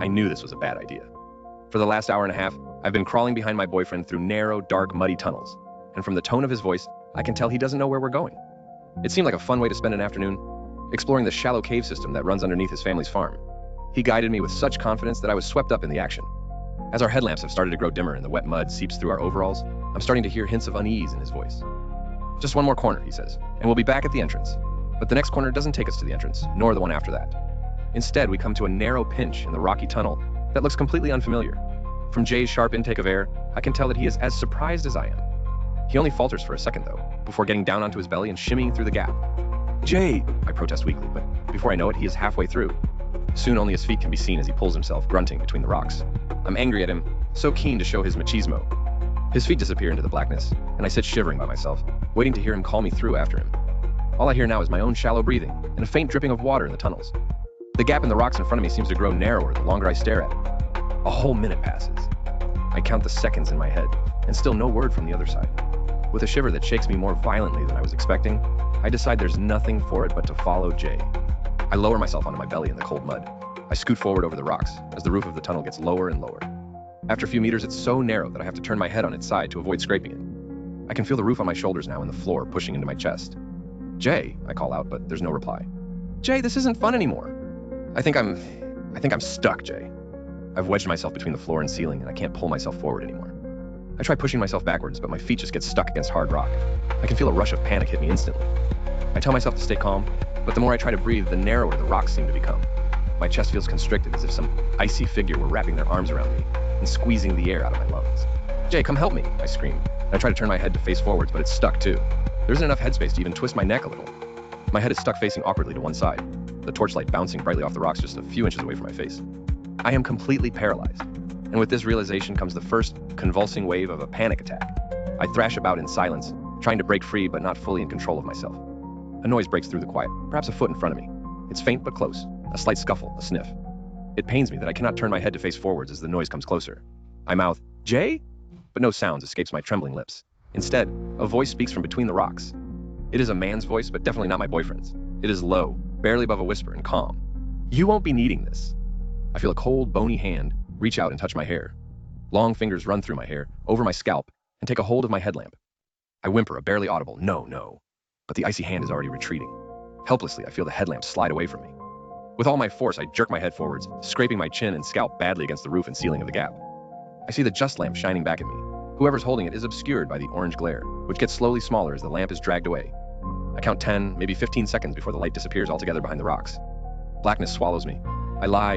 I knew this was a bad idea. For the last hour and a half, I've been crawling behind my boyfriend through narrow, dark, muddy tunnels, and from the tone of his voice, I can tell he doesn't know where we're going. It seemed like a fun way to spend an afternoon, exploring the shallow cave system that runs underneath his family's farm. He guided me with such confidence that I was swept up in the action. As our headlamps have started to grow dimmer and the wet mud seeps through our overalls, I'm starting to hear hints of unease in his voice. Just one more corner, he says, and we'll be back at the entrance. But the next corner doesn't take us to the entrance, nor the one after that. Instead, we come to a narrow pinch in the rocky tunnel that looks completely unfamiliar. From Jay's sharp intake of air, I can tell that he is as surprised as I am. He only falters for a second, though, before getting down onto his belly and shimmying through the gap. "Jay!" I protest weakly, but before I know it, he is halfway through. Soon only his feet can be seen as he pulls himself, grunting between the rocks. I'm angry at him, so keen to show his machismo. His feet disappear into the blackness, and I sit shivering by myself, waiting to hear him call me through after him. All I hear now is my own shallow breathing and a faint dripping of water in the tunnels. The gap in the rocks in front of me seems to grow narrower the longer I stare at it. A whole minute passes. I count the seconds in my head, and still no word from the other side. With a shiver that shakes me more violently than I was expecting, I decide there's nothing for it but to follow Jay. I lower myself onto my belly in the cold mud. I scoot forward over the rocks as the roof of the tunnel gets lower and lower. After a few meters, it's so narrow that I have to turn my head on its side to avoid scraping it. I can feel the roof on my shoulders now and the floor pushing into my chest. "Jay," I call out, but there's no reply. "Jay, this isn't fun anymore." I think I'm stuck, Jay. I've wedged myself between the floor and ceiling, and I can't pull myself forward anymore. I try pushing myself backwards, but my feet just get stuck against hard rock. I can feel a rush of panic hit me instantly. I tell myself to stay calm, but the more I try to breathe, the narrower the rocks seem to become. My chest feels constricted, as if some icy figure were wrapping their arms around me and squeezing the air out of my lungs. "Jay, come help me," I scream. And I try to turn my head to face forwards, but it's stuck too. There isn't enough headspace to even twist my neck a little. My head is stuck facing awkwardly to one side, the torchlight bouncing brightly off the rocks just a few inches away from my face. I am completely paralyzed, and with this realization comes the first convulsing wave of a panic attack. I thrash about in silence, trying to break free but not fully in control of myself. A noise breaks through the quiet, perhaps a foot in front of me. It's faint but close, a slight scuffle, a sniff. It pains me that I cannot turn my head to face forwards as the noise comes closer. I mouth, "Jay?" But no sound escapes my trembling lips. Instead, a voice speaks from between the rocks. It is a man's voice, but definitely not my boyfriend's. It is low, barely above a whisper, and calm. "You won't be needing this." I feel a cold, bony hand reach out and touch my hair. Long fingers run through my hair, over my scalp, and take a hold of my headlamp. I whimper a barely audible, "No, no." But the icy hand is already retreating. Helplessly, I feel the headlamp slide away from me. With all my force, I jerk my head forwards, scraping my chin and scalp badly against the roof and ceiling of the gap. I see the just lamp shining back at me. Whoever's holding it is obscured by the orange glare, which gets slowly smaller as the lamp is dragged away. I count 10, maybe 15 seconds before the light disappears altogether behind the rocks. Blackness swallows me. I lie